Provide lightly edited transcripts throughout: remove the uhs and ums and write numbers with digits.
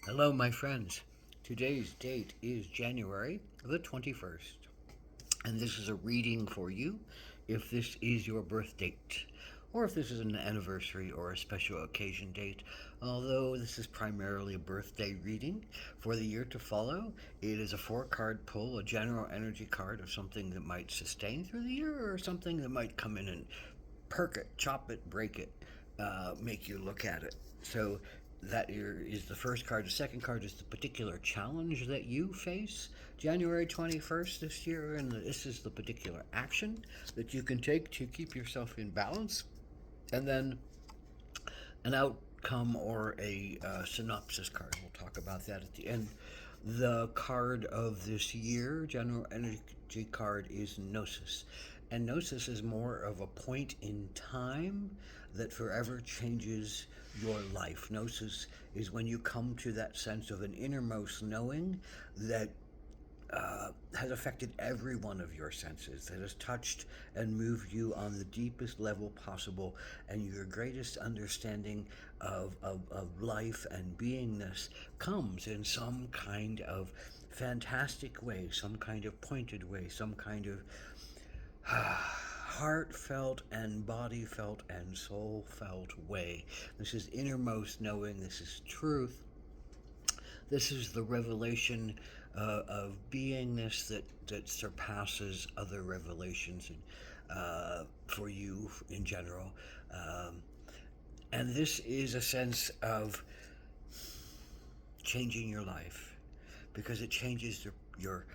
Hello, my friends. Today's date is January the 21st, and this is a reading for you if this is your birth date, or if this is an anniversary or a special occasion date. Although this is primarily a birthday reading for the year to follow, it is a four-card pull, a general energy card of something that might sustain through the year or something that might come in and perk it, chop it, break it, make you look at it. So that is the first card. The second card is the particular challenge that you face January 21st this year, and this is the particular action that you can take to keep yourself in balance. And then an outcome or a synopsis card. We'll talk about that at the end. The card of this year, General Energy card, is Gnosis. And Gnosis is more of a point in time that forever changes your life. Gnosis is when you come to that sense of an innermost knowing that has affected every one of your senses, that has touched and moved you on the deepest level possible, and your greatest understanding of life and beingness comes in some kind of fantastic way, some kind of pointed way, some kind of heartfelt and body felt and soul felt way. This is innermost knowing, this is truth, this is the revelation of beingness that surpasses other revelations for you in general. Um, and this is a sense of changing your life because it changes your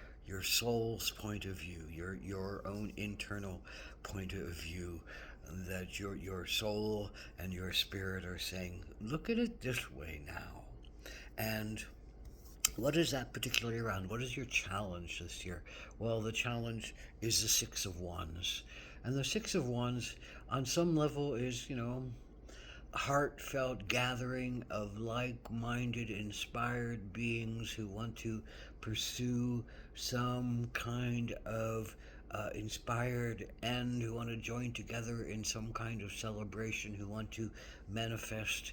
soul's point of view, your own internal point of view. That your soul and your spirit are saying, look at it this way now. And what is that particularly around? What is your challenge this year? Well, the challenge is the Six of Wands. And the Six of Wands, on some level, is, heartfelt gathering of like minded, inspired beings who want to pursue some kind of inspired end, who want to join together in some kind of celebration, who want to manifest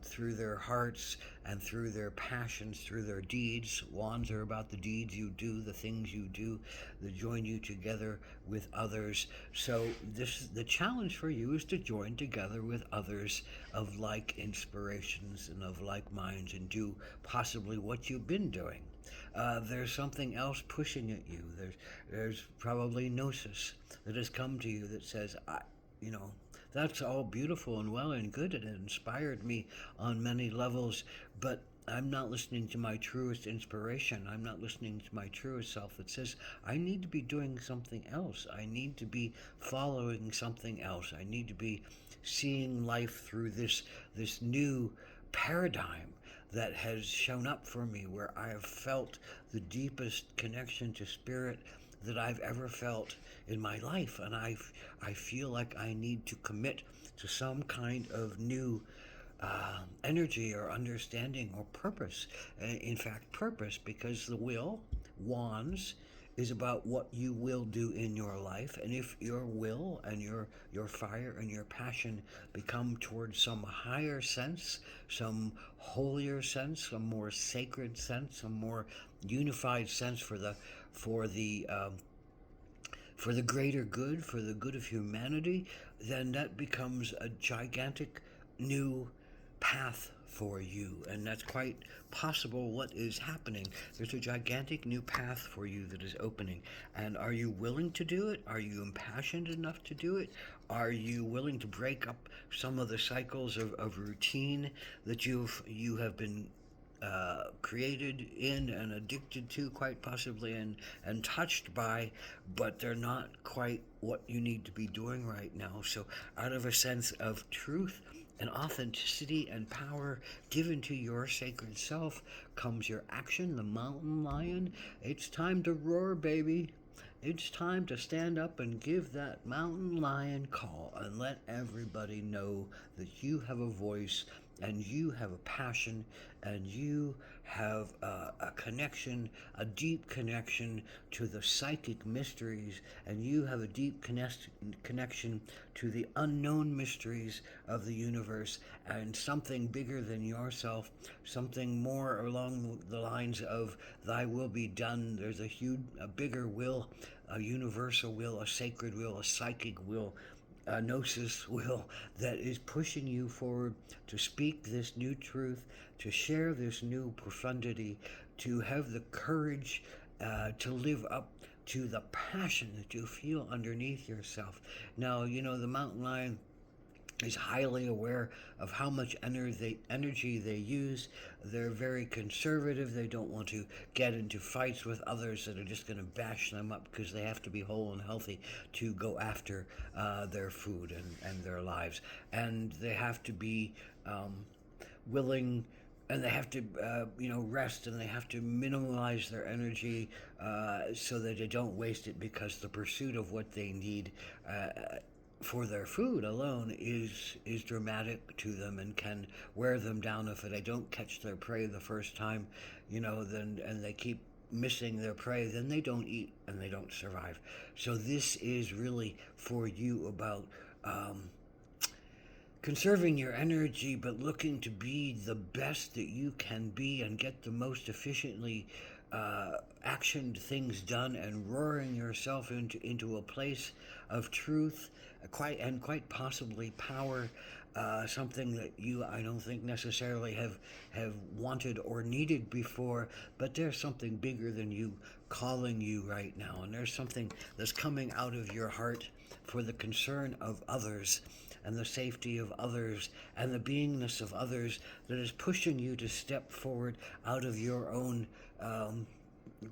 through their hearts and through their passions, through their deeds. Wands are about the deeds you do, the things you do that join you together with others. So the challenge for you is to join together with others of like inspirations and of like minds and do possibly what you've been doing. There's something else pushing at you. There's probably gnosis that has come to you that says, you know, that's all beautiful and well and good, and it inspired me on many levels, but I'm not listening to my truest inspiration. I'm not listening to my truest self that says, I need to be doing something else. I need to be following something else. I need to be seeing life through this new paradigm that has shown up for me, where I have felt the deepest connection to spirit that I've ever felt in my life. And I feel like I need to commit to some kind of new energy or understanding or purpose. In fact, purpose, because the will, wands, is about what you will do in your life. And if your will and your fire and your passion become towards some higher sense, some holier sense, some more sacred sense, some more unified sense for the greater good, for the good of humanity, then that becomes a gigantic new path for you. And that's quite possible what is happening. There's a gigantic new path for you that is opening. And are you willing to do it? Are you impassioned enough to do it? Are you willing to break up some of the cycles of routine that you have been created in and addicted to, quite possibly, and touched by, but they're not quite what you need to be doing right now. So, out of a sense of truth and authenticity and power given to your sacred self comes your action, the mountain lion. It's time to roar, baby. It's time to stand up and give that mountain lion call and let everybody know that you have a voice and you have a passion, and you have a connection, a deep connection to the psychic mysteries, and you have a deep connection to the unknown mysteries of the universe, and something bigger than yourself, something more along the lines of thy will be done. There's a bigger will, a universal will, a sacred will, a psychic will, a gnosis will that is pushing you forward to speak this new truth, to share this new profundity, to have the courage to live up to the passion that you feel underneath yourself. Now, the mountain lion is highly aware of how much energy they use. They're very conservative. They don't want to get into fights with others that are just going to bash them up, because they have to be whole and healthy to go after their food and their lives. And they have to be willing, and they have to rest, and they have to minimize their energy so that they don't waste it, because the pursuit of what they need for their food alone is dramatic to them and can wear them down if they don't catch their prey the first time, then and they keep missing their prey, then they don't eat and they don't survive. So this is really for you about conserving your energy, but looking to be the best that you can be and get the most efficiently actioned things done, and roaring yourself into a place of truth, quite possibly power, something that I don't think necessarily have wanted or needed before, but there's something bigger than you calling you right now, and there's something that's coming out of your heart for the concern of others and the safety of others and the beingness of others, that is pushing you to step forward out of your own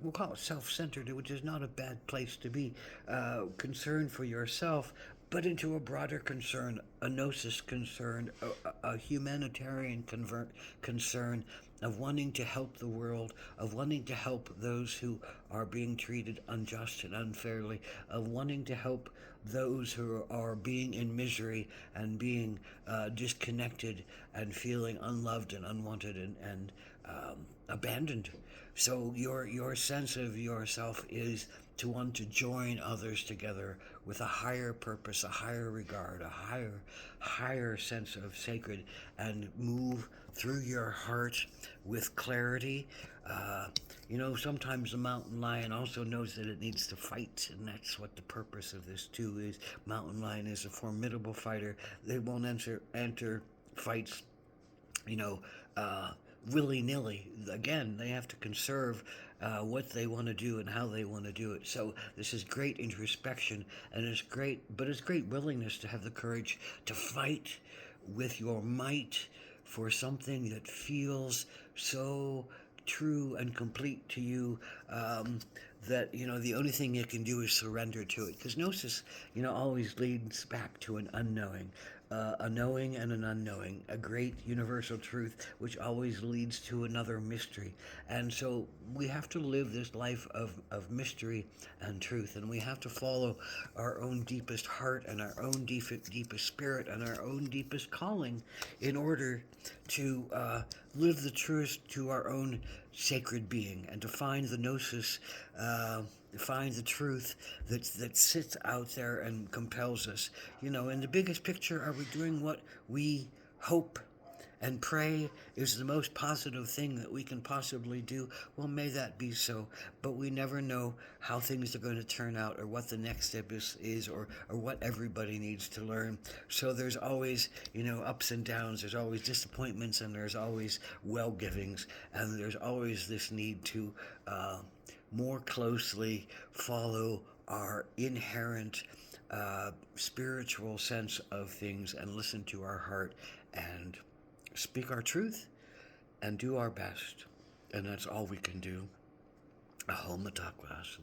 we'll call it self-centered, which is not a bad place to be, concern for yourself, but into a broader concern, a gnosis concern, a humanitarian concern of wanting to help the world, of wanting to help those who are being treated unjust and unfairly, of wanting to help those who are being in misery and being disconnected and feeling unloved and unwanted and abandoned. So your sense of yourself is to want to join others together with a higher purpose, a higher regard, a higher sense of sacred, and move through your heart with clarity. Sometimes the mountain lion also knows that it needs to fight, and that's what the purpose of this too is. Mountain lion is a formidable fighter. They won't enter fights, willy-nilly. Again, they have to conserve what they want to do and how they want to do it. So this is great introspection, and it's great willingness to have the courage to fight with your might for something that feels so true and complete to you, that the only thing you can do is surrender to it, because gnosis always leads back to an unknowing, a knowing and an unknowing, a great universal truth which always leads to another mystery. And so we have to live this life of mystery and truth, and we have to follow our own deepest heart and our own deepest spirit and our own deepest calling in order to live the truest to our own sacred being, and to find the gnosis, find the truth that sits out there and compels us. In the biggest picture, are we doing what we hope and pray is the most positive thing that we can possibly do? Well, may that be so, but we never know how things are going to turn out, or what the next step is or what everybody needs to learn. So there's always, ups and downs, there's always disappointments, and there's always well-givings, and there's always this need to more closely follow our inherent spiritual sense of things, and listen to our heart, and speak our truth, and do our best. And that's all we can do. Ahom Matakwas.